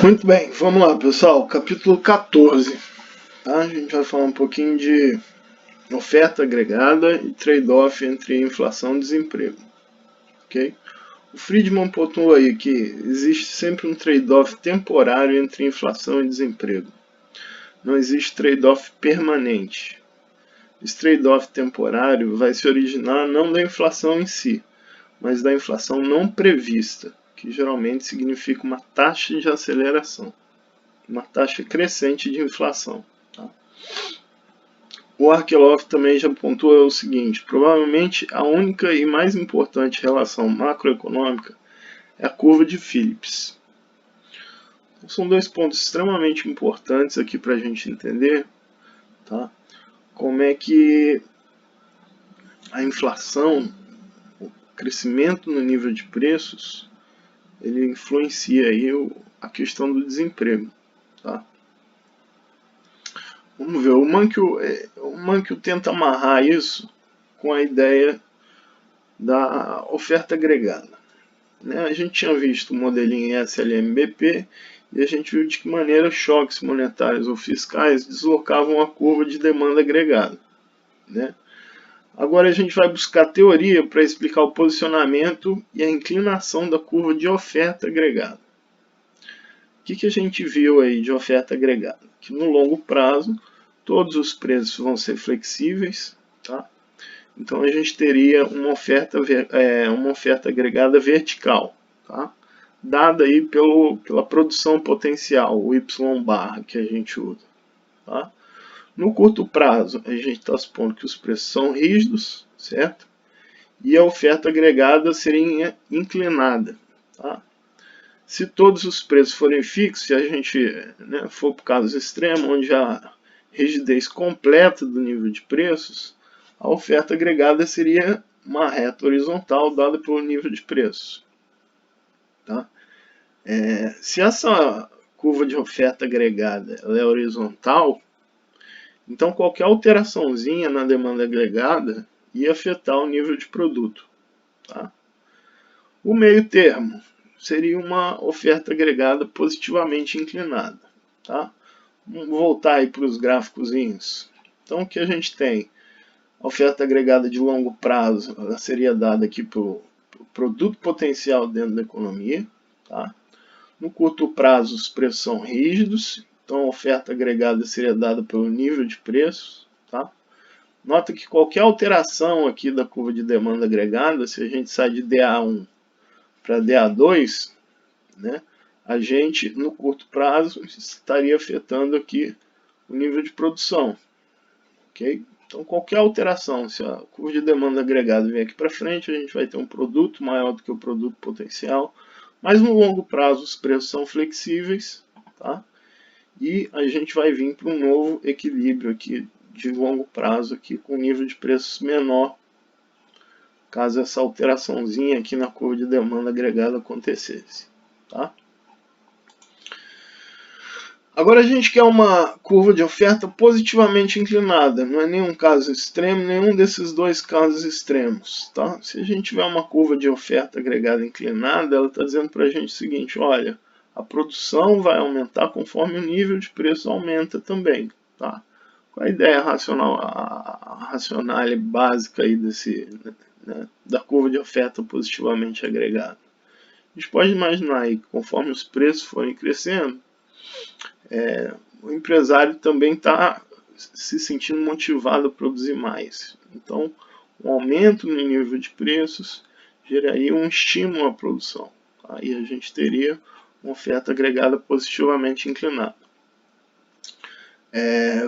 Muito bem, vamos lá pessoal, capítulo 14, tá? A gente vai falar um pouquinho de oferta agregada e trade-off entre inflação e desemprego, ok? O Friedman pontuou aí que existe sempre um trade-off temporário entre inflação e desemprego. Não existe trade-off permanente. Esse trade-off temporário vai se originar não da inflação em si, mas da inflação não prevista, que geralmente significa uma taxa de aceleração, uma taxa crescente de inflação. Tá? O Arkelov também já pontua o seguinte: provavelmente a única e mais importante relação macroeconômica é a curva de Phillips. Então, são dois pontos extremamente importantes aqui para a gente entender, tá? Como é que a inflação, o crescimento no nível de preços, ele influencia aí a questão do desemprego. Tá? Vamos ver, o Mankiw tenta amarrar isso com a ideia da oferta agregada. Né? A gente tinha visto o modelinho SLMBP e a gente viu de que maneira choques monetários ou fiscais deslocavam a curva de demanda agregada. Né? Agora a gente vai buscar teoria para explicar o posicionamento e a inclinação da curva de oferta agregada. O que a gente viu aí de oferta agregada? Que no longo prazo todos os preços vão ser flexíveis, tá? Então a gente teria uma oferta agregada vertical, tá? Dada aí pela produção potencial, o Y barra que a gente usa. Tá? No curto prazo, a gente está supondo que os preços são rígidos, certo? E a oferta agregada seria inclinada. Tá? Se todos os preços forem fixos, se a gente for para o caso extremo, onde há rigidez completa do nível de preços, a oferta agregada seria uma reta horizontal dada pelo nível de preços. Tá? Se essa curva de oferta agregada ela é horizontal, então qualquer alteraçãozinha na demanda agregada ia afetar o nível de produto. Tá? O meio termo seria uma oferta agregada positivamente inclinada. Tá? Vamos voltar aí para os gráficozinhos. Então o que a gente tem? A oferta agregada de longo prazo ela seria dada aqui pelo produto potencial dentro da economia. Tá? No curto prazo os preços são rígidos, então a oferta agregada seria dada pelo nível de preços. Tá? Nota que qualquer alteração aqui da curva de demanda agregada, se a gente sai de DA1 para DA2, né, a gente no curto prazo estaria afetando aqui o nível de produção. Okay? Então qualquer alteração, se a curva de demanda agregada vier aqui para frente, a gente vai ter um produto maior do que o produto potencial, mas no longo prazo os preços são flexíveis, tá? E a gente vai vir para um novo equilíbrio aqui de longo prazo aqui com nível de preços menor, caso essa alteraçãozinha aqui na curva de demanda agregada acontecesse. Tá? Agora a gente quer uma curva de oferta positivamente inclinada, não é nenhum caso extremo, nenhum desses dois casos extremos. Tá? Se a gente tiver uma curva de oferta agregada inclinada, ela está dizendo para a gente o seguinte: olha, a produção vai aumentar conforme o nível de preço aumenta também. Tá? Qual a ideia racional, a racional básica aí da curva de oferta positivamente agregada? A gente pode imaginar aí que conforme os preços forem crescendo, o empresário também está se sentindo motivado a produzir mais. Então, um aumento no nível de preços geraria um estímulo à produção. Aí a gente teria uma oferta agregada positivamente inclinada.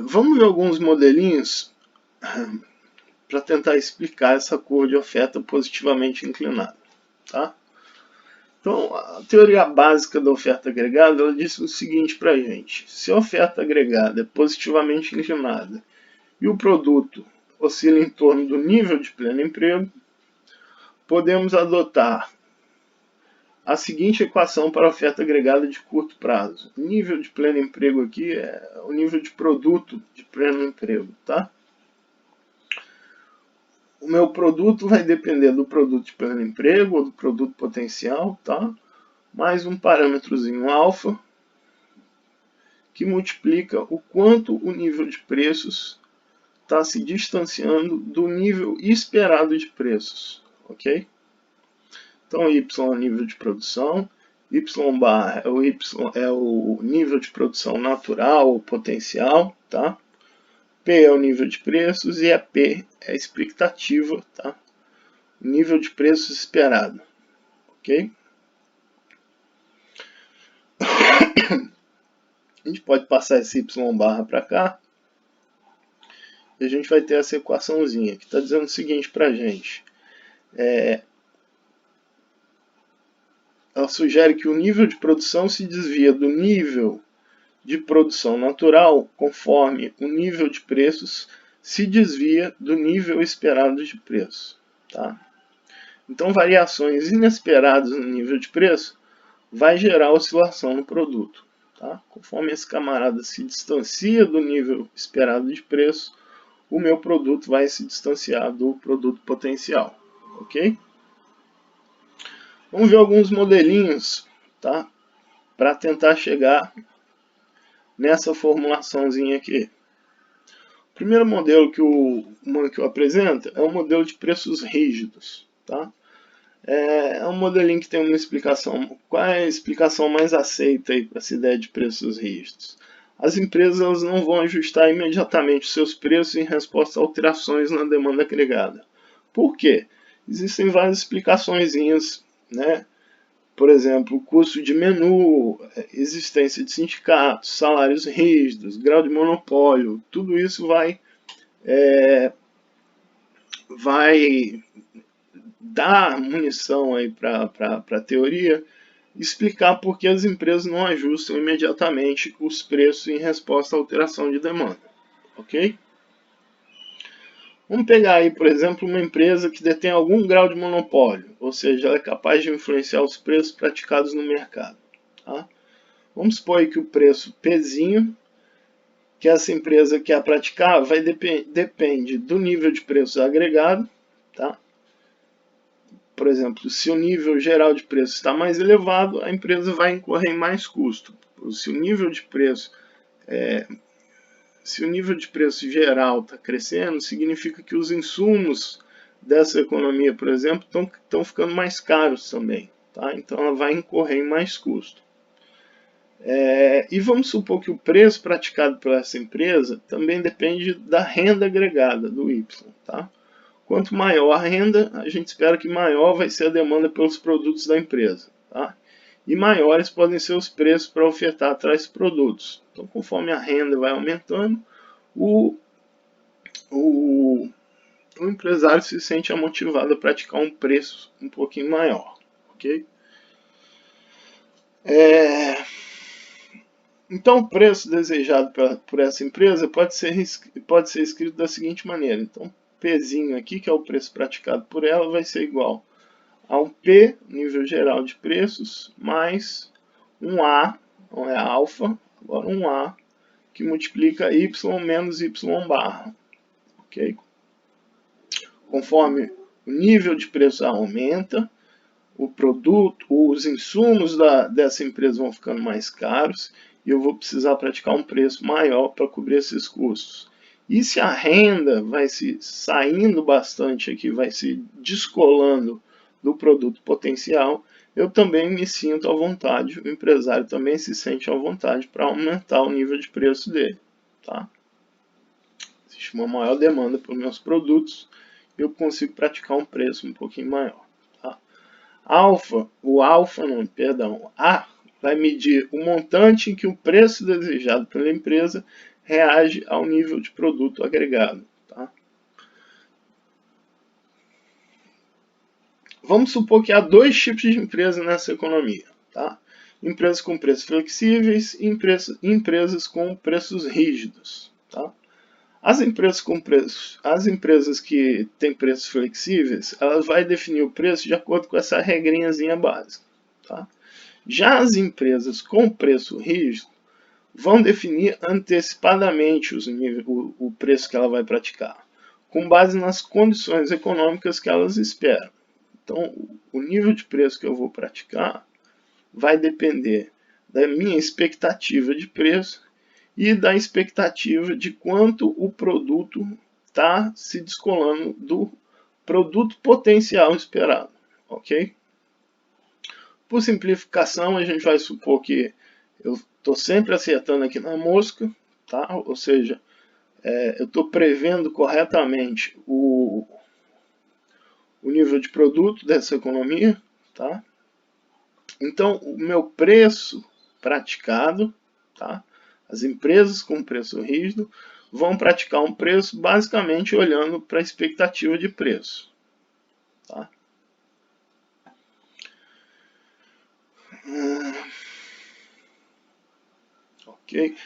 Vamos ver alguns modelinhos para tentar explicar essa curva de oferta positivamente inclinada. Tá? Então, a teoria básica da oferta agregada ela diz o seguinte para a gente: se a oferta agregada é positivamente inclinada e o produto oscila em torno do nível de pleno emprego, podemos adotar a seguinte equação para a oferta agregada de curto prazo. O nível de pleno emprego aqui é o nível de produto de pleno emprego. Tá? O meu produto vai depender do produto de pleno emprego ou do produto potencial, tá? Mais um parâmetrozinho alfa, que multiplica o quanto o nível de preços está se distanciando do nível esperado de preços, ok? Então, Y é o nível de produção, Y bar é o nível de produção natural ou potencial, tá? P é o nível de preços e a P é a expectativa, tá? O nível de preços esperado, ok? A gente pode passar esse Y barra para cá e a gente vai ter essa equaçãozinha que está dizendo o seguinte para a gente. Ela sugere que o nível de produção se desvia do nível de produção natural conforme o nível de preços se desvia do nível esperado de preço. Tá? Então, variações inesperadas no nível de preço vai gerar oscilação no produto. Tá? Conforme esse camarada se distancia do nível esperado de preço, o meu produto vai se distanciar do produto potencial. Ok? Vamos ver alguns modelinhos, tá? Para tentar chegar nessa formulaçãozinha aqui. O primeiro modelo que o Mankiw apresenta é um modelo de preços rígidos. Tá? É um modelinho que tem uma explicação. Qual é a explicação mais aceita para essa ideia de preços rígidos? As empresas não vão ajustar imediatamente os seus preços em resposta a alterações na demanda agregada. Por quê? Existem várias explicações, né? Por exemplo, custo de menu, existência de sindicatos, salários rígidos, grau de monopólio, tudo isso vai dar munição para a teoria explicar por que as empresas não ajustam imediatamente os preços em resposta à alteração de demanda. Ok? Vamos pegar aí, por exemplo, uma empresa que detém algum grau de monopólio, ou seja, ela é capaz de influenciar os preços praticados no mercado. Tá? Vamos supor aí que o preço Pzinho, que essa empresa quer praticar, depende do nível de preços agregado. Tá? Por exemplo, se o nível geral de preço está mais elevado, a empresa vai incorrer em mais custo. Se o nível de preço geral está crescendo, significa que os insumos dessa economia, por exemplo, estão ficando mais caros também. Tá? Então ela vai incorrer em mais custo. E vamos supor que o preço praticado por essa empresa também depende da renda agregada do Y. Tá? Quanto maior a renda, a gente espera que maior vai ser a demanda pelos produtos da empresa. Tá? E maiores podem ser os preços para ofertar tais produtos. Então, conforme a renda vai aumentando, o empresário se sente motivado a praticar um preço um pouquinho maior. Ok? Então, o preço desejado por essa empresa pode ser escrito da seguinte maneira. Então, Pzinho aqui, que é o preço praticado por ela, vai ser igual a um P, nível geral de preços, mais um A, não é alfa, agora um A, que multiplica Y menos Y barra. Ok? Conforme o nível de preço aumenta, o produto, os insumos dessa empresa vão ficando mais caros e eu vou precisar praticar um preço maior para cobrir esses custos. E se a renda vai se saindo bastante aqui, vai se descolando do produto potencial, eu também me sinto à vontade, o empresário também se sente à vontade para aumentar o nível de preço dele. Tá? Existe uma maior demanda por meus produtos, eu consigo praticar um preço um pouquinho maior. Tá? A vai medir o montante em que o preço desejado pela empresa reage ao nível de produto agregado. Tá? Vamos supor que há dois tipos de empresas nessa economia. Tá? Empresas com preços flexíveis e empresas com preços rígidos. Tá? As empresas que têm preços flexíveis, elas vão definir o preço de acordo com essa regrinhazinha básica. Tá? Já as empresas com preço rígido vão definir antecipadamente o preço que ela vai praticar, com base nas condições econômicas que elas esperam. Então, o nível de preço que eu vou praticar vai depender da minha expectativa de preço e da expectativa de quanto o produto está se descolando do produto potencial esperado, ok? Por simplificação, a gente vai supor que eu estou sempre acertando aqui na mosca, tá? Ou seja, eu estou prevendo corretamente o nível de produto dessa economia, tá? Então, o meu preço praticado, tá? As empresas com preço rígido vão praticar um preço basicamente olhando para a expectativa de preço, tá? Ok?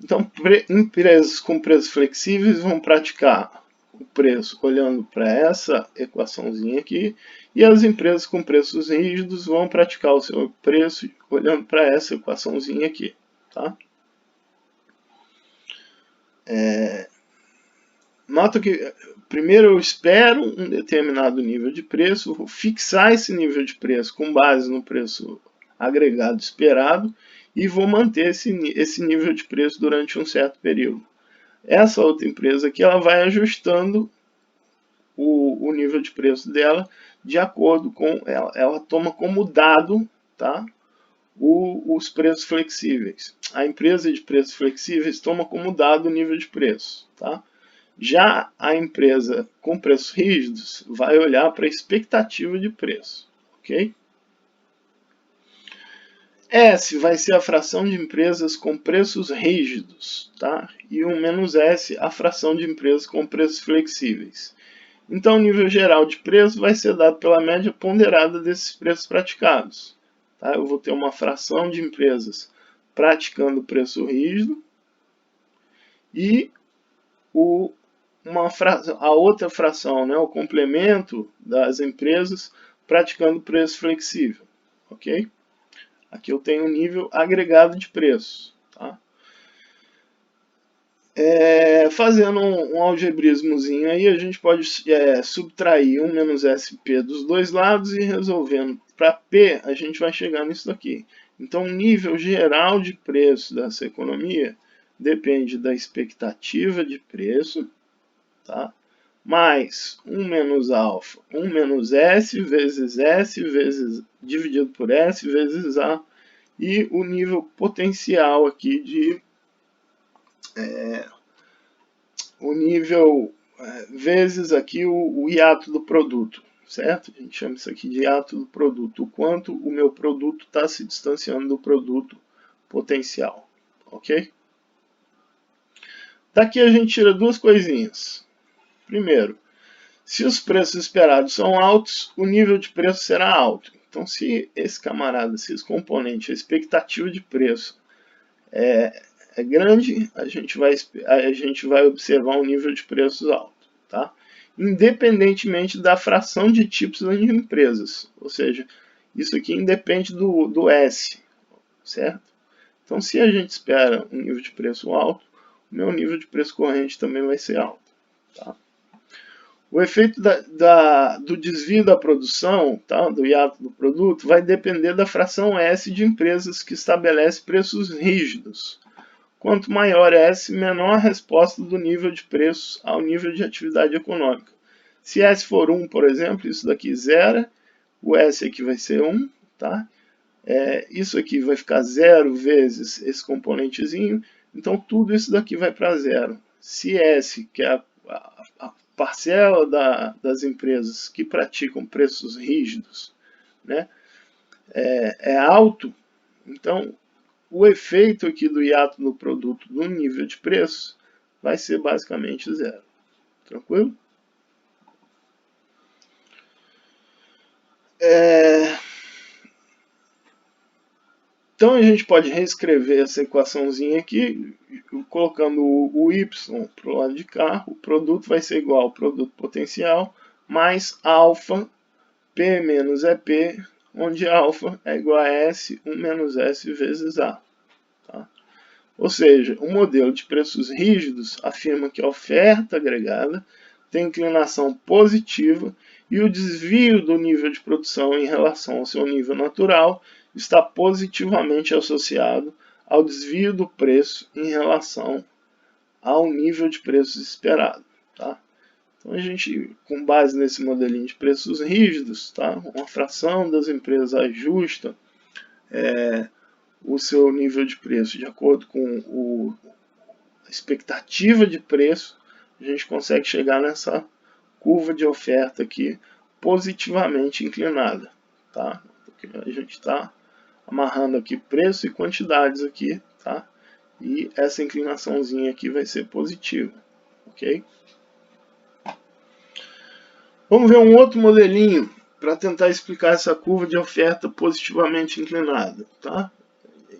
Então, empresas com preços flexíveis vão praticar o preço olhando para essa equaçãozinha aqui, e as empresas com preços rígidos vão praticar o seu preço olhando para essa equaçãozinha aqui, tá? Nota que primeiro eu espero um determinado nível de preço, vou fixar esse nível de preço com base no preço agregado esperado e vou manter esse nível de preço durante um certo período. Essa outra empresa aqui, ela vai ajustando o nível de preço dela de acordo com ela toma como dado, tá, os preços flexíveis. A empresa de preços flexíveis toma como dado o nível de preço, tá? Já a empresa com preços rígidos vai olhar para a expectativa de preço, ok? S vai ser a fração de empresas com preços rígidos, tá? E o menos S a fração de empresas com preços flexíveis. Então, o nível geral de preço vai ser dado pela média ponderada desses preços praticados. Tá? Eu vou ter uma fração de empresas praticando preço rígido e a outra fração, né, o complemento das empresas praticando preço flexível. Ok? Aqui eu tenho um nível agregado de preço. Tá? Fazendo um algebrismozinho aí, a gente pode subtrair 1 menos SP dos dois lados e resolvendo para P, a gente vai chegar nisso daqui. Então, o nível geral de preço dessa economia depende da expectativa de preço, tá? Mais 1 menos alfa, 1 menos S vezes S dividido por S vezes A, e o nível potencial aqui de o nível vezes aqui o hiato do produto, certo? A gente chama isso aqui de hiato do produto, o quanto o meu produto está se distanciando do produto potencial, ok? Daqui a gente tira duas coisinhas. Primeiro, se os preços esperados são altos, o nível de preço será alto. Então, se esse camarada, se esse componente, a expectativa de preço é grande, a gente vai observar um nível de preços alto, tá? Independentemente da fração de tipos de empresas, ou seja, isso aqui independe do S, certo? Então, se a gente espera um nível de preço alto, o meu nível de preço corrente também vai ser alto, tá? O efeito do desvio da produção, tá, do hiato do produto, vai depender da fração S de empresas que estabelece preços rígidos. Quanto maior S, menor a resposta do nível de preços ao nível de atividade econômica. Se S for 1, por exemplo, isso daqui zera, o S aqui vai ser 1, tá? Isso aqui vai ficar 0 vezes esse componentezinho, então tudo isso daqui vai para zero. Se S, que é a parcela das empresas que praticam preços rígidos, né, é alto, então o efeito aqui do hiato no produto no nível de preço vai ser basicamente zero. Tranquilo? Então a gente pode reescrever essa equaçãozinha aqui, colocando o y para o lado de cá, o produto vai ser igual ao produto potencial, mais alfa, P menos EP, onde alfa é igual a S, 1 menos S vezes A. Tá? Ou seja, o modelo de preços rígidos afirma que a oferta agregada tem inclinação positiva e o desvio do nível de produção em relação ao seu nível natural está positivamente associado ao desvio do preço em relação ao nível de preços esperado. Tá? Então a gente, com base nesse modelinho de preços rígidos, tá? Uma fração das empresas ajusta o seu nível de preço de acordo com a expectativa de preço, a gente consegue chegar nessa curva de oferta aqui positivamente inclinada. Tá? Porque a gente está amarrando aqui preço e quantidades aqui, tá? E essa inclinaçãozinha aqui vai ser positiva, ok? Vamos ver um outro modelinho para tentar explicar essa curva de oferta positivamente inclinada, tá?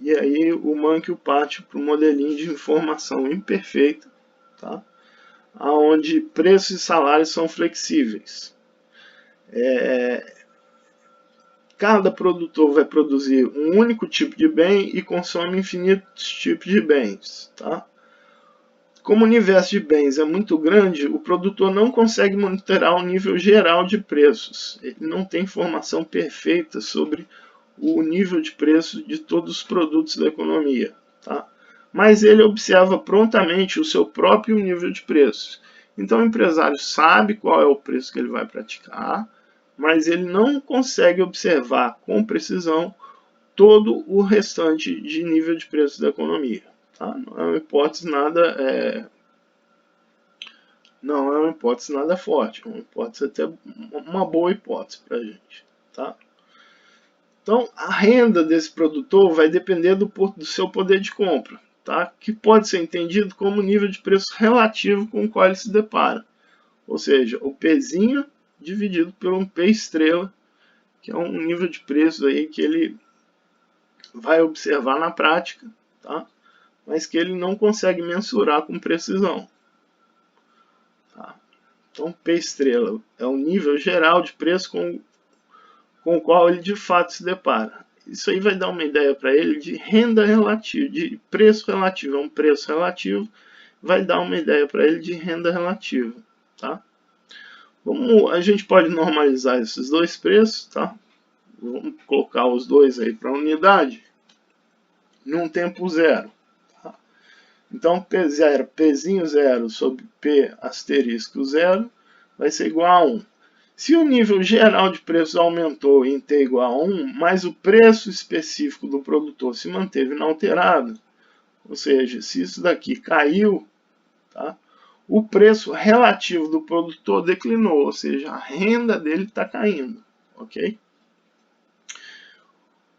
E aí o Mankio parte para o modelinho de informação imperfeita, tá? Onde preços e salários são flexíveis. Cada produtor vai produzir um único tipo de bem e consome infinitos tipos de bens. Tá? Como o universo de bens é muito grande, o produtor não consegue monitorar o nível geral de preços. Ele não tem informação perfeita sobre o nível de preço de todos os produtos da economia. Tá? Mas ele observa prontamente o seu próprio nível de preços. Então o empresário sabe qual é o preço que ele vai praticar, mas ele não consegue observar com precisão todo o restante de nível de preço da economia. Tá? Não é uma hipótese nada forte, é uma hipótese até uma boa hipótese para a gente. Tá? Então, a renda desse produtor vai depender do seu poder de compra, tá? Que pode ser entendido como o nível de preço relativo com o qual ele se depara. Ou seja, o Pzinho dividido por um P estrela, que é um nível de preço aí que ele vai observar na prática, tá? Mas que ele não consegue mensurar com precisão. Tá? Então, P estrela é o nível geral de preço com o qual ele de fato se depara. Isso aí vai dar uma ideia para ele de renda relativa, de preço relativo, é um preço relativo, vai dar uma ideia para ele de renda relativa. Tá? A gente pode normalizar esses dois preços, tá? Vamos colocar os dois aí para unidade num tempo zero. Tá? Então, P0, Pzinho 0 sobre P asterisco 0 vai ser igual a 1. Se o nível geral de preços aumentou em T igual a 1, mas o preço específico do produtor se manteve inalterado, ou seja, se isso daqui caiu, tá? O preço relativo do produtor declinou, ou seja, a renda dele está caindo, ok?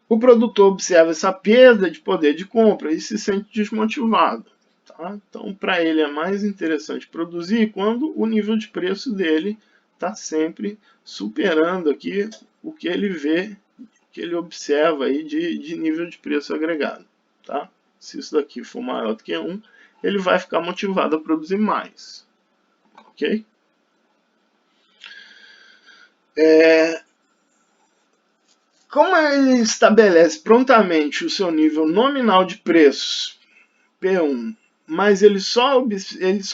O produtor observa essa perda de poder de compra e se sente desmotivado. Tá? Então, para ele é mais interessante produzir quando o nível de preço dele está sempre superando aqui o que ele vê, que ele observa aí de nível de preço agregado. Tá? Se isso daqui for maior do que 1, ele vai ficar motivado a produzir mais. Ok? Como ele estabelece prontamente o seu nível nominal de preços, P1, mas ele só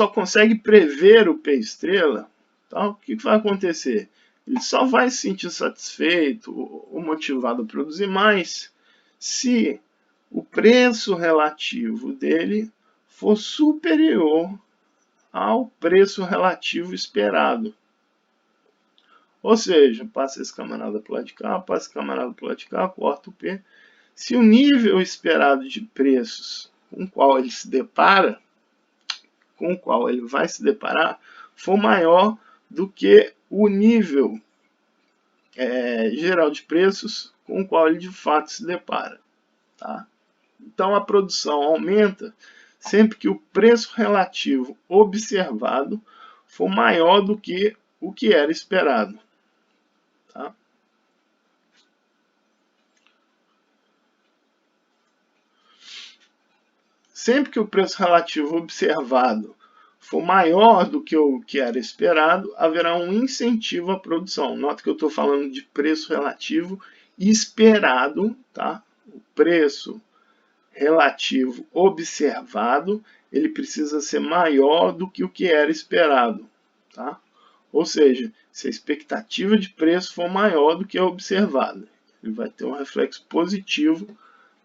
consegue prever o P estrela, tá? O que vai acontecer? Ele só vai se sentir satisfeito ou motivado a produzir mais se o preço relativo dele for superior ao preço relativo esperado. Ou seja, passa esse camarada para o lado de cá, passa esse camarada para o lado de cá, corta o P. Se o nível esperado de preços com o qual ele se depara, com o qual ele vai se deparar, for maior do que o nível geral de preços com o qual ele de fato se depara. Tá? Então a produção aumenta sempre que o preço relativo observado for maior do que o que era esperado. Tá? Sempre que o preço relativo observado for maior do que o que era esperado, haverá um incentivo à produção. Nota que eu estou falando de preço relativo esperado, tá? O preço relativo observado, ele precisa ser maior do que o que era esperado, tá? Ou seja, se a expectativa de preço for maior do que a observada, ele vai ter um reflexo positivo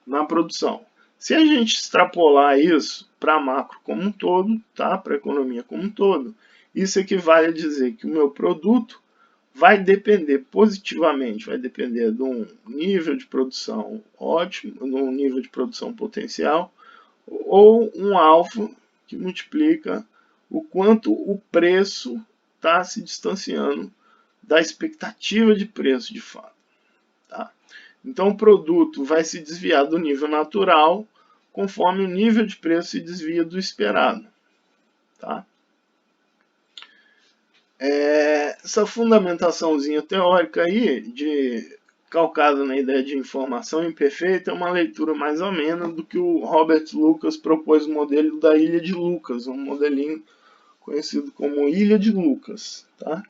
na produção. Se a gente extrapolar isso para a macro como um todo, tá? Para a economia como um todo, isso equivale a dizer que o meu produto vai depender positivamente, vai depender de um nível de produção ótimo, de um nível de produção potencial, ou um alfa que multiplica o quanto o preço está se distanciando da expectativa de preço de fato. Tá? Então o produto vai se desviar do nível natural conforme o nível de preço se desvia do esperado. Tá? Essa fundamentaçãozinha teórica aí, calcada na ideia de informação imperfeita, é uma leitura mais amena do que o Robert Lucas propôs o modelo da Ilha de Lucas, um modelinho conhecido como Ilha de Lucas. Tá?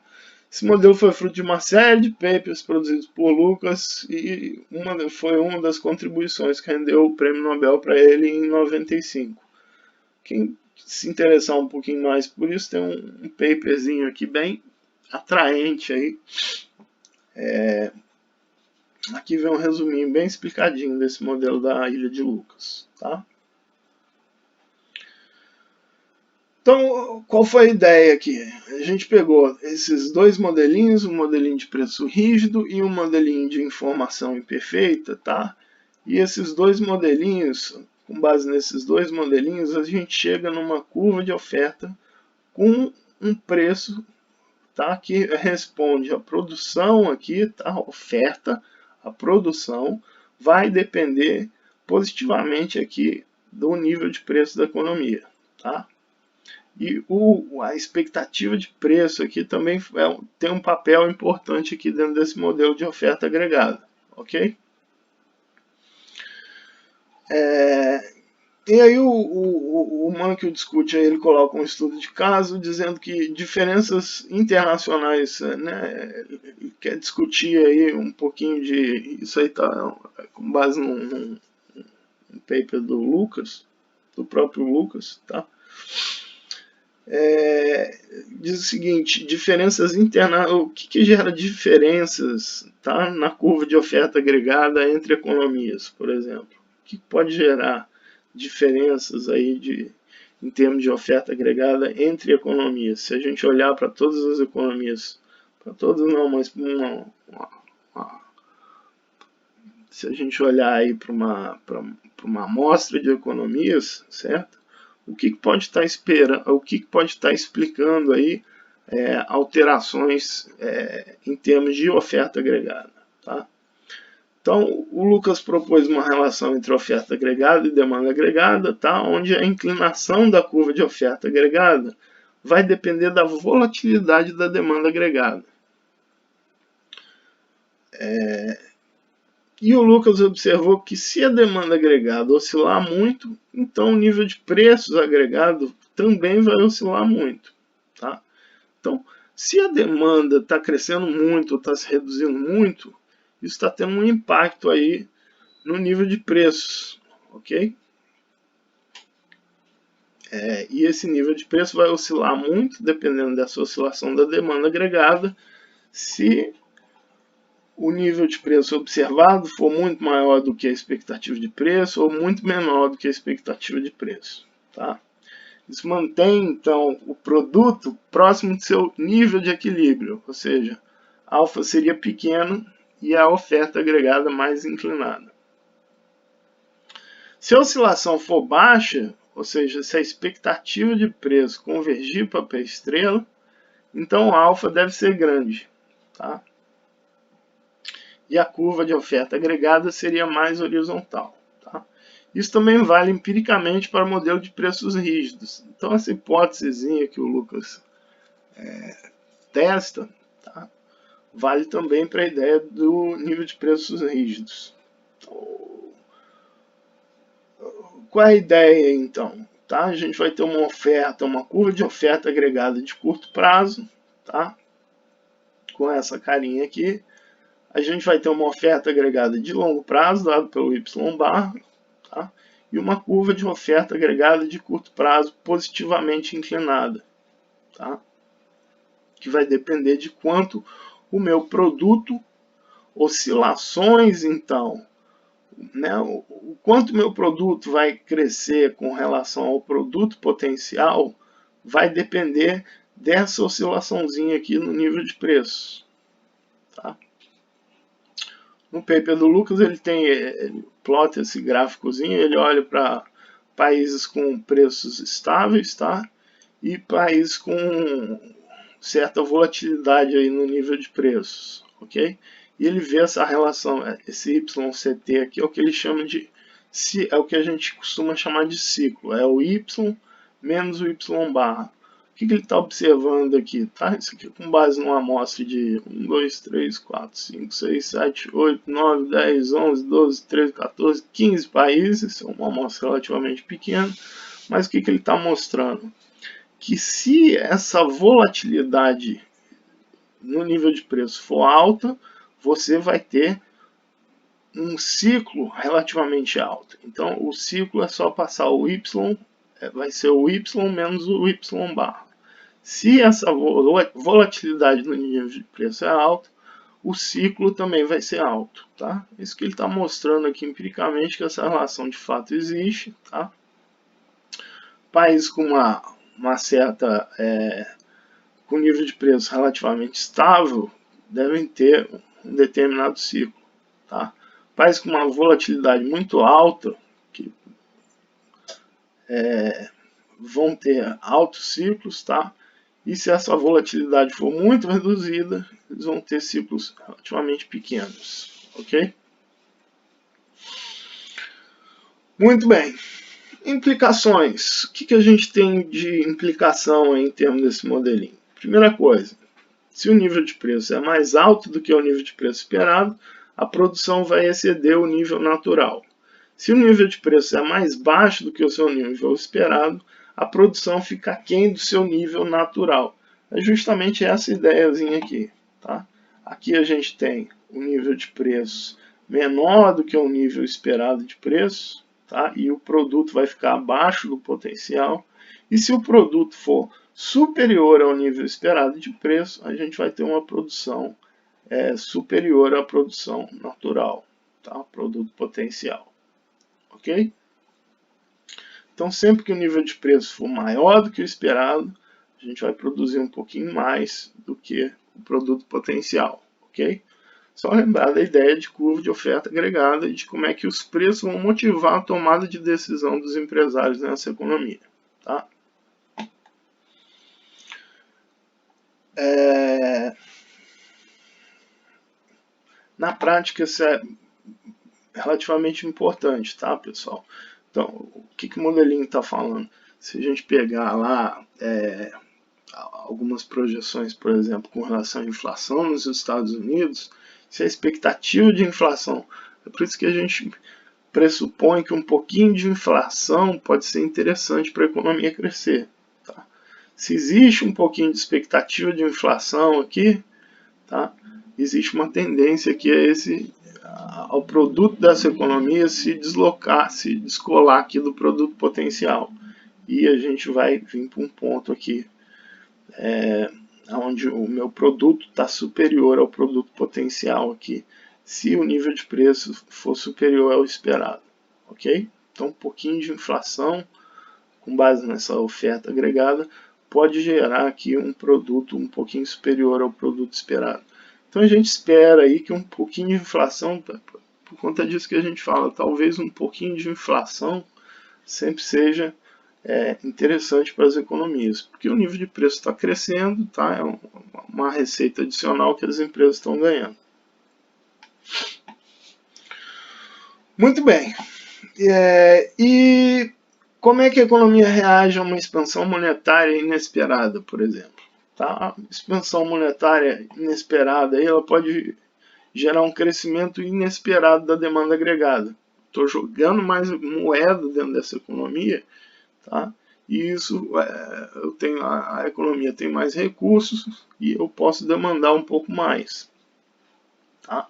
Esse modelo foi fruto de uma série de papers produzidos por Lucas e foi uma das contribuições que rendeu o prêmio Nobel para ele em 95. Quem se interessar um pouquinho mais por isso, tem um paperzinho aqui bem atraente aí. Aqui vem um resuminho bem explicadinho desse modelo da Ilha de Lucas. Tá? Então, qual foi a ideia aqui? A gente pegou esses dois modelinhos, um modelinho de preço rígido e um modelinho de informação imperfeita, tá? E esses dois modelinhos, com base nesses dois modelinhos, a gente chega numa curva de oferta com um preço, tá? Que responde à produção aqui, tá? A oferta, a produção, vai depender positivamente aqui do nível de preço da economia, tá? E a expectativa de preço aqui também tem um papel importante aqui dentro desse modelo de oferta agregada, ok? E aí o Mankell discute, aí ele coloca um estudo de caso dizendo que diferenças internacionais, né, quer discutir aí um pouquinho de, isso aí está com base num paper do Lucas, do próprio Lucas, tá? Diz o seguinte, diferenças internas, o que gera diferenças, tá, na curva de oferta agregada entre economias, por exemplo? O que pode gerar diferenças aí em termos de oferta agregada entre economias? Se a gente olhar para todas as economias, para todas não, mas se a gente olhar aí para uma amostra de economias, certo? O que pode estar esperando, o que pode estar explicando aí alterações em termos de oferta agregada, tá? Então, o Lucas propôs uma relação entre oferta agregada e demanda agregada, tá? Onde a inclinação da curva de oferta agregada vai depender da volatilidade da demanda agregada. E o Lucas observou que se a demanda agregada oscilar muito, então o nível de preços agregado também vai oscilar muito. Tá? Então, se a demanda está crescendo muito ou está se reduzindo muito, isso está tendo um impacto aí no nível de preços. Ok? E esse nível de preço vai oscilar muito, dependendo dessa oscilação da demanda agregada, se o nível de preço observado for muito maior do que a expectativa de preço ou muito menor do que a expectativa de preço. Tá? Isso mantém, então, o produto próximo do seu nível de equilíbrio, ou seja, alfa seria pequeno e a oferta agregada mais inclinada. Se a oscilação for baixa, ou seja, se a expectativa de preço convergir para P estrela, então o alfa deve ser grande. Tá? E a curva de oferta agregada seria mais horizontal. Tá? Isso também vale empiricamente para o modelo de preços rígidos. Então, essa hipótesezinha que o Lucas testa, tá? Vale também para a ideia do nível de preços rígidos. Qual é a ideia, então? Tá? A gente vai ter uma oferta, uma curva de oferta agregada de curto prazo, tá? Com essa carinha aqui. A gente vai ter uma oferta agregada de longo prazo, dado pelo Y-bar, tá? E uma curva de oferta agregada de curto prazo positivamente inclinada, tá? Que vai depender de quanto o meu produto, oscilações, então, né, o quanto meu produto vai crescer com relação ao produto potencial vai depender dessa oscilaçãozinha aqui no nível de preço. Tá? No paper do Lucas ele plota esse gráficozinho, ele olha para países com preços estáveis, tá? E países com certa volatilidade aí no nível de preços, ok? E ele vê essa relação, esse YCT aqui é o que ele chama de, é o que a gente costuma chamar de ciclo, é o Y menos o Y barra. O que ele está observando aqui? Tá? Isso aqui com base numa amostra de 1, 2, 3, 4, 5, 6, 7, 8, 9, 10, 11, 12, 13, 14, 15 países, é uma amostra relativamente pequena, mas o que ele está mostrando? Que se essa volatilidade no nível de preço for alta, você vai ter um ciclo relativamente alto. Então, o ciclo é só passar o Y, vai ser o Y menos o Y barra. Se essa volatilidade no nível de preço é alta, o ciclo também vai ser alto. Tá? Isso que ele está mostrando aqui empiricamente, que essa relação de fato existe. Tá? Países com uma certa com nível de preço relativamente estável devem ter um determinado ciclo. Tá? Países com uma volatilidade muito alta, que vão ter altos ciclos, tá? E se essa volatilidade for muito reduzida, eles vão ter ciclos relativamente pequenos, ok? Muito bem. Implicações. O que a gente tem de implicação em termos desse modelinho? Primeira coisa, se o nível de preço é mais alto do que o nível de preço esperado, a produção vai exceder o nível natural. Se o nível de preço é mais baixo do que o seu nível esperado, a produção fica aquém do seu nível natural. É justamente essa ideiazinha aqui. Tá? Aqui a gente tem o nível de preço menor do que o nível esperado de preço, tá? E o produto vai ficar abaixo do potencial. E se o produto for superior ao nível esperado de preço, a gente vai ter uma produção superior à produção natural, tá? Produto potencial. Ok? Então, sempre que o nível de preço for maior do que o esperado, a gente vai produzir um pouquinho mais do que o produto potencial, ok? Só lembrar da ideia de curva de oferta agregada e de como é que os preços vão motivar a tomada de decisão dos empresários nessa economia, tá? Na prática, isso é relativamente importante, tá, pessoal? Então, o que o modelinho está falando? Se a gente pegar lá algumas projeções, por exemplo, com relação à inflação nos Estados Unidos, se a expectativa de inflação, é por isso que a gente pressupõe que um pouquinho de inflação pode ser interessante para a economia crescer. Tá? Se existe um pouquinho de expectativa de inflação aqui, tá? Existe uma tendência que é ao produto dessa economia se deslocar, se descolar aqui do produto potencial. E a gente vai vir para um ponto aqui onde o meu produto está superior ao produto potencial aqui, se o nível de preço for superior ao esperado, ok? Então, um pouquinho de inflação, com base nessa oferta agregada, pode gerar aqui um produto um pouquinho superior ao produto esperado. Então, a gente espera aí que um pouquinho de inflação, por conta disso que a gente fala, talvez um pouquinho de inflação sempre seja interessante para as economias, porque o nível de preço está crescendo, tá? É uma receita adicional que as empresas estão ganhando. Muito bem. E como é que a economia reage a uma expansão monetária inesperada, por exemplo? Tá? A expansão monetária inesperada aí, ela pode gerar um crescimento inesperado da demanda agregada. Estou jogando mais moeda dentro dessa economia, tá? E isso, a economia tem mais recursos e eu posso demandar um pouco mais. Tá?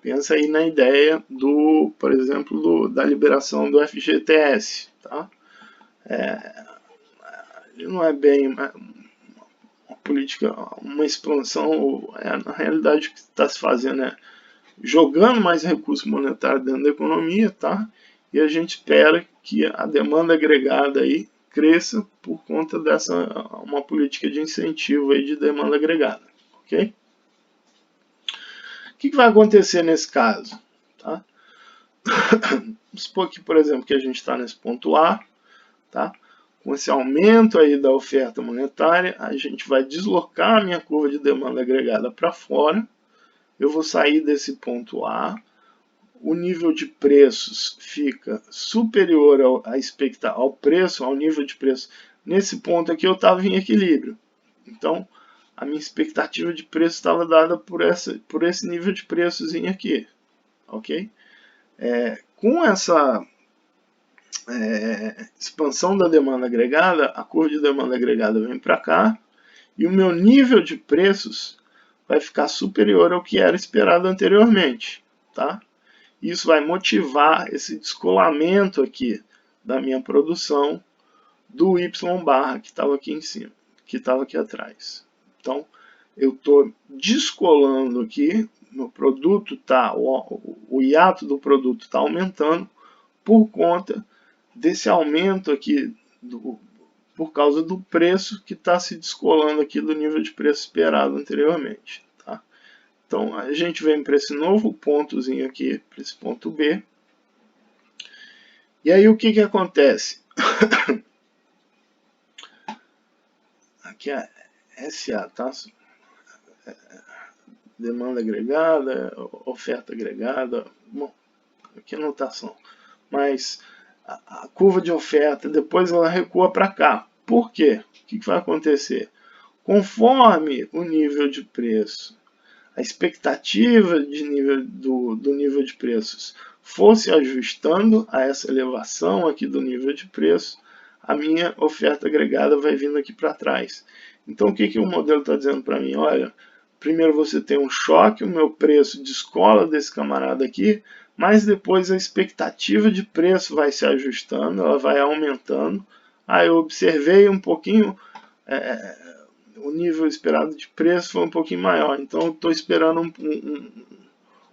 Pensa aí na ideia por exemplo, da liberação do FGTS. Tá? Ele não é bem uma política, uma expansão, na realidade o que está se fazendo é jogando mais recurso monetário dentro da economia, tá? E a gente espera que a demanda agregada aí cresça por conta dessa uma política de incentivo aí de demanda agregada, ok? O que vai acontecer nesse caso? Tá? Vamos supor que, por exemplo, que a gente está nesse ponto A, tá? Com esse aumento aí da oferta monetária, a gente vai deslocar a minha curva de demanda agregada para fora. Eu vou sair desse ponto A, o nível de preços fica superior ao preço, ao nível de preço. Nesse ponto aqui eu estava em equilíbrio. Então, a minha expectativa de preço estava dada por esse nível de preçozinho aqui. Ok? Com essa expansão da demanda agregada, a curva de demanda agregada vem para cá e o meu nível de preços vai ficar superior ao que era esperado anteriormente. Tá? Isso vai motivar esse descolamento aqui da minha produção do Y barra que estava aqui em cima, que estava aqui atrás. Então, eu estou descolando aqui, meu produto tá, o hiato do produto está aumentando por conta desse aumento aqui, por causa do preço que está se descolando aqui do nível de preço esperado anteriormente. Tá? Então, a gente vem para esse novo pontozinho aqui, para esse ponto B. E aí, o que acontece? Aqui é SA, tá? Demanda agregada, oferta agregada. Bom, aqui é notação. Mas a curva de oferta, depois ela recua para cá. Por quê? O que vai acontecer? Conforme o nível de preço, a expectativa de do nível de preços fosse ajustando a essa elevação aqui do nível de preço, a minha oferta agregada vai vindo aqui para trás. Então, o que o modelo está dizendo para mim? Olha, primeiro você tem um choque, o meu preço descola desse camarada aqui, mas depois a expectativa de preço vai se ajustando, ela vai aumentando. Aí eu observei um pouquinho, o nível esperado de preço foi um pouquinho maior, então eu estou esperando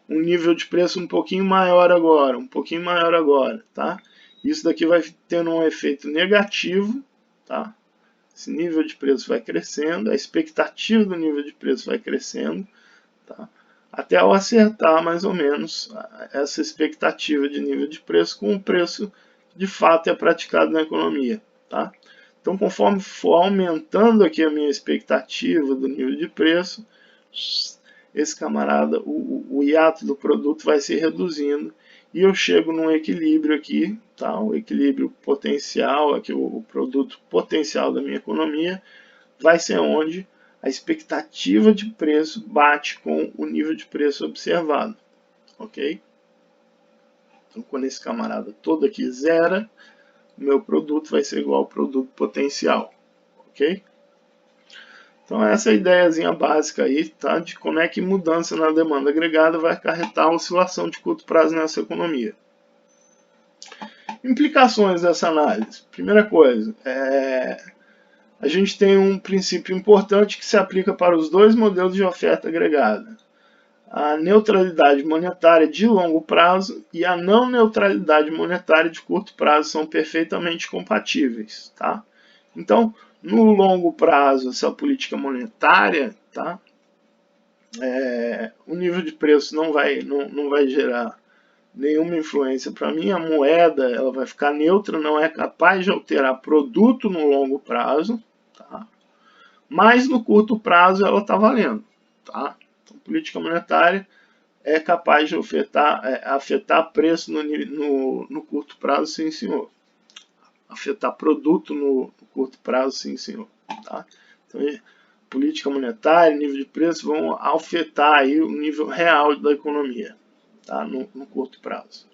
um nível de preço um pouquinho maior agora, tá? Isso daqui vai tendo um efeito negativo, tá? Esse nível de preço vai crescendo, a expectativa do nível de preço vai crescendo, tá? Até eu acertar mais ou menos essa expectativa de nível de preço com o preço que de fato é praticado na economia, tá? Então, conforme for aumentando aqui a minha expectativa do nível de preço, esse camarada, o hiato do produto vai se reduzindo e eu chego num equilíbrio aqui, tá? O equilíbrio potencial, aqui o produto potencial da minha economia, vai ser onde a expectativa de preço bate com o nível de preço observado, ok? Então, quando esse camarada todo aqui zera, meu produto vai ser igual ao produto potencial, ok? Então essa é a ideiazinha básica aí, tá? De como é que mudança na demanda agregada vai acarretar a oscilação de curto prazo nessa economia. Implicações dessa análise. Primeira coisa, a gente tem um princípio importante que se aplica para os dois modelos de oferta agregada. A neutralidade monetária de longo prazo e a não neutralidade monetária de curto prazo são perfeitamente compatíveis, tá? Então, no longo prazo, essa política monetária, tá? O nível de preço não vai gerar nenhuma influência para mim, a moeda ela vai ficar neutra, não é capaz de alterar produto no longo prazo, tá? Mas no curto prazo ela está valendo, tá? Então, política monetária é capaz de afetar preço no curto prazo, sim senhor. Afetar produto no curto prazo, sim senhor. Tá? Então, política monetária, nível de preço vão afetar aí o nível real da economia, tá? no curto prazo.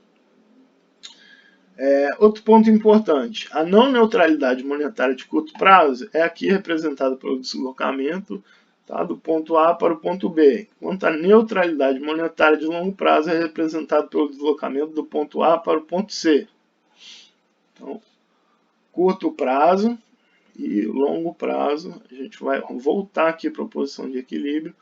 Outro ponto importante, a não neutralidade monetária de curto prazo é aqui representada pelo deslocamento, tá, do ponto A para o ponto B, enquanto a neutralidade monetária de longo prazo é representada pelo deslocamento do ponto A para o ponto C. Então, curto prazo e longo prazo, a gente vai voltar aqui para a posição de equilíbrio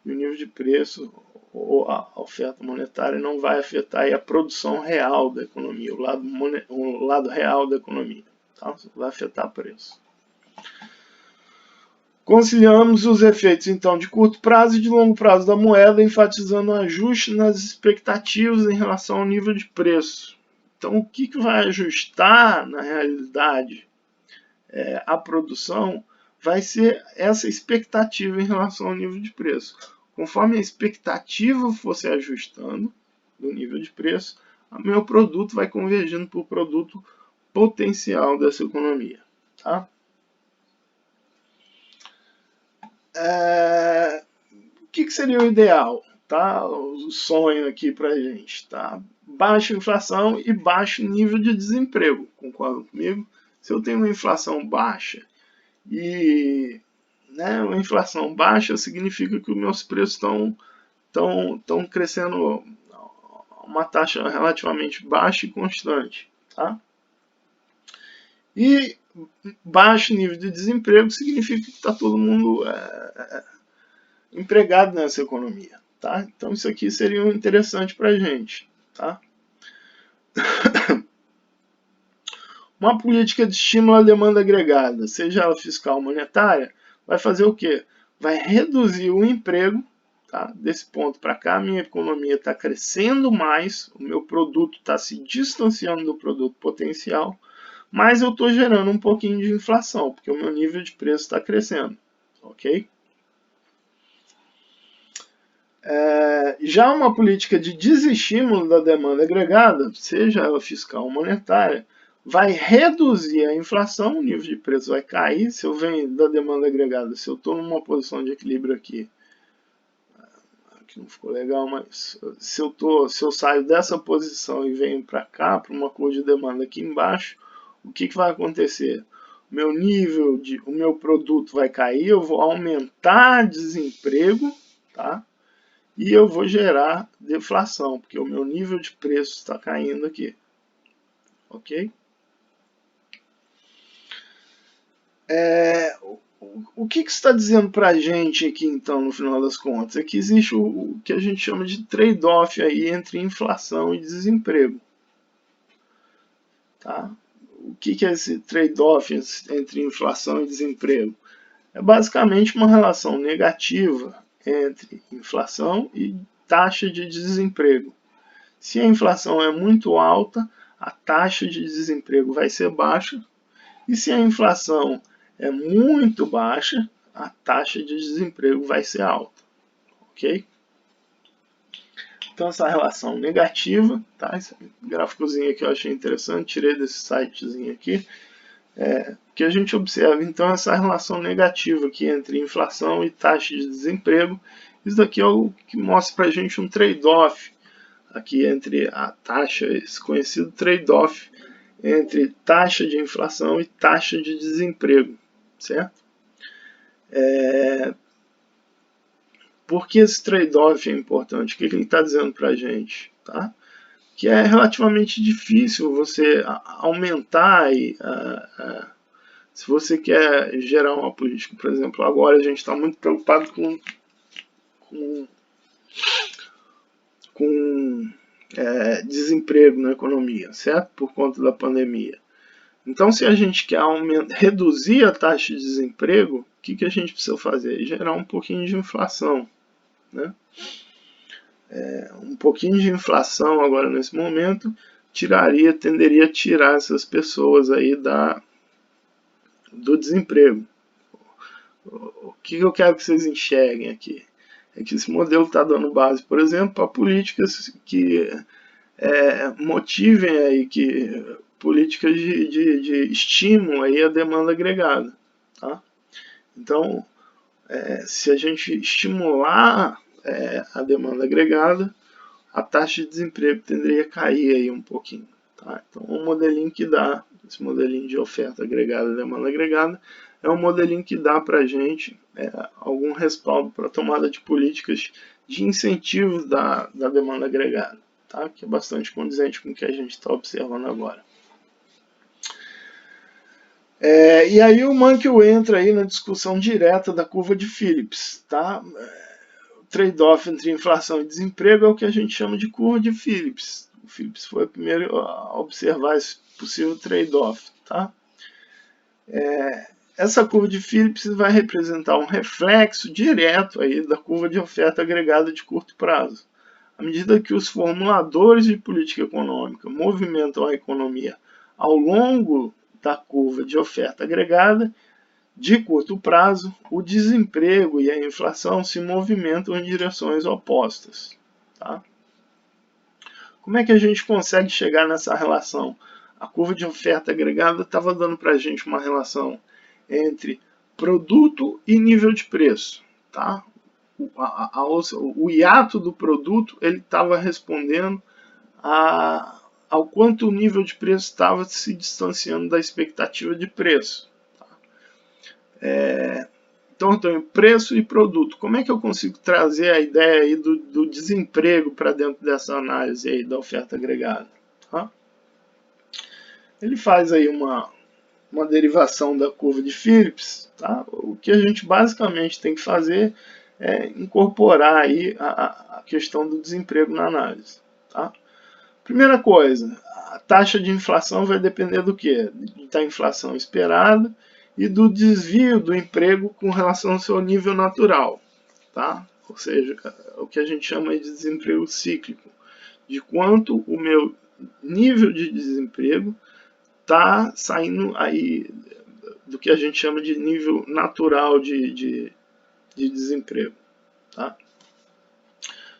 e o nível de preço ou a oferta monetária não vai afetar aí a produção real da economia, o lado real da economia, tá? Vai afetar preço. Conciliamos os efeitos, então, de curto prazo e de longo prazo da moeda, enfatizando o ajuste nas expectativas em relação ao nível de preço. Então, o que vai ajustar, na realidade, a produção vai ser essa expectativa em relação ao nível de preço. Conforme a expectativa for se ajustando do nível de preço, o meu produto vai convergindo para o produto potencial dessa economia. Tá? O que seria o ideal? Tá? O sonho aqui para a gente. Tá? Baixa inflação e baixo nível de desemprego. Concordam comigo? Se eu tenho uma inflação baixa e uma inflação baixa, significa que os meus preços estão crescendo a uma taxa relativamente baixa e constante. Tá? E baixo nível de desemprego significa que está todo mundo empregado nessa economia. Tá? Então isso aqui seria interessante para a gente. Tá? Uma política de estímulo à demanda agregada, seja ela fiscal ou monetária, vai fazer o quê? Vai reduzir o emprego. Tá? Desse ponto para cá, a minha economia está crescendo mais, o meu produto está se distanciando do produto potencial, mas eu estou gerando um pouquinho de inflação, porque o meu nível de preço está crescendo. Ok? Já uma política de desestímulo da demanda agregada, seja ela fiscal ou monetária, vai reduzir a inflação, o nível de preço vai cair. Se eu venho da demanda agregada, se eu estou numa posição de equilíbrio aqui não ficou legal, mas se eu saio dessa posição e venho para cá, para uma curva de demanda aqui embaixo, o que vai acontecer? O meu produto vai cair, eu vou aumentar desemprego, tá? E eu vou gerar deflação, porque o meu nível de preço está caindo aqui. Ok? O que está dizendo para a gente aqui, então, no final das contas? É que existe o que a gente chama de trade-off aí entre inflação e desemprego. Tá? O que é esse trade-off entre inflação e desemprego? É basicamente uma relação negativa entre inflação e taxa de desemprego. Se a inflação é muito alta, a taxa de desemprego vai ser baixa. E se a inflação é muito baixa, a taxa de desemprego vai ser alta. Ok? Então essa relação negativa, tá? Esse gráficozinho aqui eu achei interessante, tirei desse sitezinho aqui, que a gente observa então essa relação negativa aqui entre inflação e taxa de desemprego. Isso daqui é o que mostra para a gente um trade-off aqui entre a taxa, esse conhecido trade-off entre taxa de inflação e taxa de desemprego, certo? Por que esse trade-off é importante? O que ele está dizendo para a gente? Tá? Que é relativamente difícil você aumentar se você quer gerar uma política. Por exemplo, agora a gente está muito preocupado com desemprego na economia, certo? Por conta da pandemia. Então, se a gente quer reduzir a taxa de desemprego, o que a gente precisa fazer? Gerar um pouquinho de inflação. Né? Um pouquinho de inflação agora nesse momento tenderia a tirar essas pessoas aí do desemprego. O que eu quero que vocês enxerguem aqui? É que esse modelo está dando base, por exemplo, para políticas que motivem aí, políticas de estímulo aí à demanda agregada. Tá? Então, se a gente estimular a demanda agregada, a taxa de desemprego tenderia a cair aí um pouquinho. Tá? Então, um modelinho que dá, esse modelinho de oferta agregada e demanda agregada, é um modelinho que dá para a gente algum respaldo para a tomada de políticas de incentivos da demanda agregada, tá? Que é bastante condizente com o que a gente está observando agora. E aí o Mankiw entra aí na discussão direta da curva de Phillips. Tá? trade-off entre inflação e desemprego é o que a gente chama de curva de Phillips. O Phillips foi o primeiro a observar esse possível trade-off, tá? Essa curva de Phillips vai representar um reflexo direto aí da curva de oferta agregada de curto prazo. À medida que os formuladores de política econômica movimentam a economia ao longo da curva de oferta agregada de curto prazo, o desemprego e a inflação se movimentam em direções opostas. Tá? Como é que a gente consegue chegar nessa relação? A curva de oferta agregada estava dando para a gente uma relação entre produto e nível de preço. Tá? O hiato do produto ele estava respondendo ao quanto o nível de preço estava se distanciando da expectativa de preço. Tá? Então, eu tenho preço e produto. Como é que eu consigo trazer a ideia aí do desemprego para dentro dessa análise aí da oferta agregada? Tá? Ele faz aí uma derivação da curva de Phillips. Tá? O que a gente basicamente tem que fazer é incorporar aí a questão do desemprego na análise. Tá? Primeira coisa, a taxa de inflação vai depender do quê? Da inflação esperada e do desvio do emprego com relação ao seu nível natural. Tá? Ou seja, o que a gente chama de desemprego cíclico. De quanto o meu nível de desemprego está saindo aí do que a gente chama de nível natural de desemprego. Tá?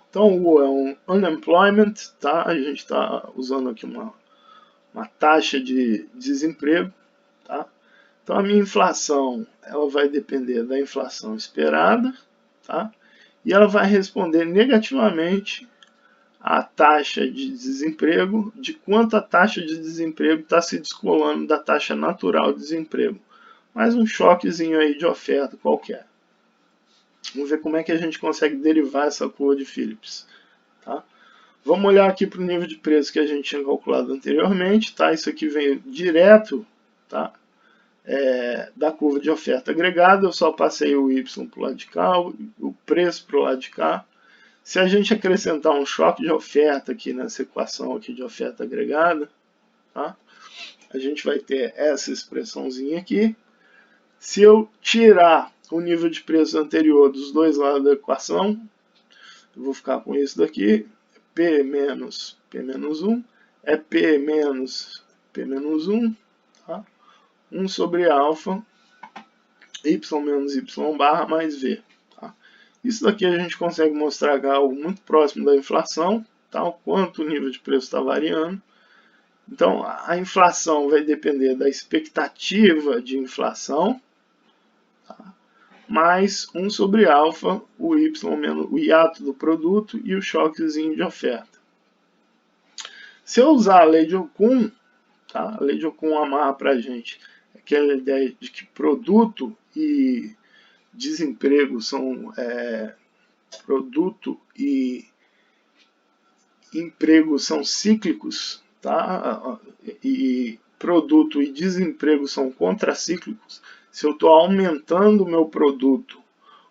Então, o é um unemployment, tá? A gente está usando aqui uma taxa de desemprego. Tá? Então, a minha inflação ela vai depender da inflação esperada, tá? E ela vai responder negativamente à taxa de desemprego, de quanto a taxa de desemprego está se descolando da taxa natural de desemprego. Mais um choquezinho aí de oferta qualquer. Vamos ver como é que a gente consegue derivar essa curva de Phillips. Tá? Vamos olhar aqui para o nível de preço que a gente tinha calculado anteriormente. Tá? Isso aqui vem direto, tá? Da curva de oferta agregada. Eu só passei o Y para o lado de cá, o preço para o lado de cá. Se a gente acrescentar um choque de oferta aqui nessa equação aqui de oferta agregada, tá? A gente vai ter essa expressãozinha aqui. Se eu tirar o nível de preço anterior dos dois lados da equação, eu vou ficar com isso daqui, P menos P-1, é P menos P-1, tá? 1 sobre alfa, Y menos Y barra mais V. Tá? Isso daqui a gente consegue mostrar algo muito próximo da inflação, tá? O quanto o nível de preço está variando. Então, a inflação vai depender da expectativa de inflação, tá? Mais 1 sobre alfa, o Y menos o hiato do produto e o choquezinho de oferta. Se eu usar a lei de Okun, tá? A lei de Okun amarra para a gente aquela ideia de que produto e desemprego são produto e emprego são cíclicos, tá? E produto e desemprego são contracíclicos. Se eu estou aumentando o meu produto,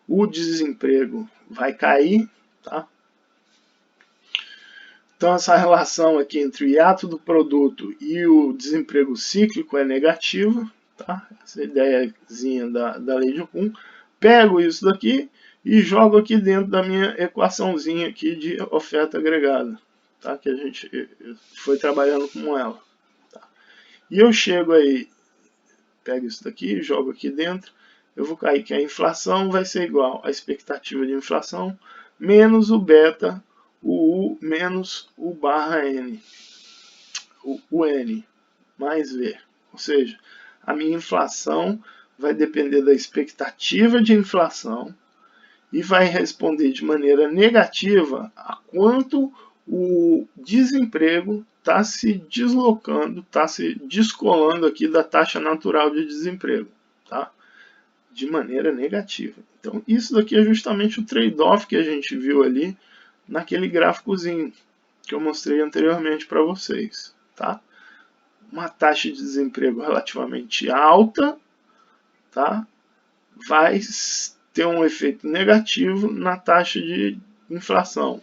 o desemprego vai cair, tá? Então, essa relação aqui entre o hiato do produto e o desemprego cíclico é negativa, tá? Essa ideiazinha da lei de Okun. Pego isso daqui e jogo aqui dentro da minha equaçãozinha aqui de oferta agregada, tá? Que a gente foi trabalhando com ela. Tá? E eu chego aí, pego isso daqui, jogo aqui dentro, eu vou cair que a inflação vai ser igual à expectativa de inflação menos o beta, o U menos o barra N, o N mais V. Ou seja, a minha inflação vai depender da expectativa de inflação e vai responder de maneira negativa a quanto o desemprego está se deslocando, está se descolando aqui da taxa natural de desemprego, tá? De maneira negativa. Então, isso daqui é justamente o trade-off que a gente viu ali naquele gráficozinho que eu mostrei anteriormente para vocês, tá? Uma taxa de desemprego relativamente alta, tá? Vai ter um efeito negativo na taxa de inflação.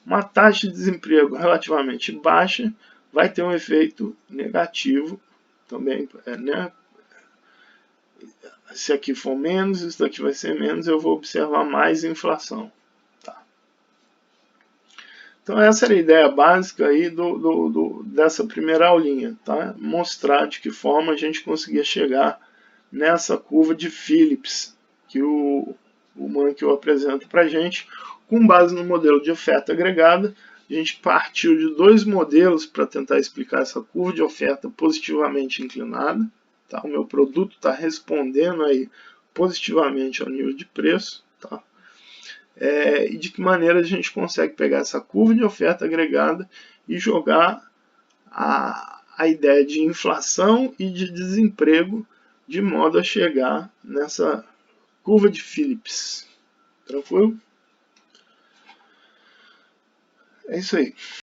Uma taxa de desemprego relativamente baixa vai ter um efeito negativo também, né? Se aqui for menos, isso daqui vai ser menos, eu vou observar mais inflação. Tá? Então essa era a ideia básica aí dessa primeira aulinha, tá? Mostrar de que forma a gente conseguia chegar nessa curva de Phillips que o Mankiw apresenta para a gente, com base no modelo de oferta agregada. A gente partiu de dois modelos para tentar explicar essa curva de oferta positivamente inclinada. Tá? O meu produto está respondendo aí positivamente ao nível de preço. Tá? E de que maneira a gente consegue pegar essa curva de oferta agregada e jogar a ideia de inflação e de desemprego de modo a chegar nessa curva de Phillips. Tranquilo? É isso aí.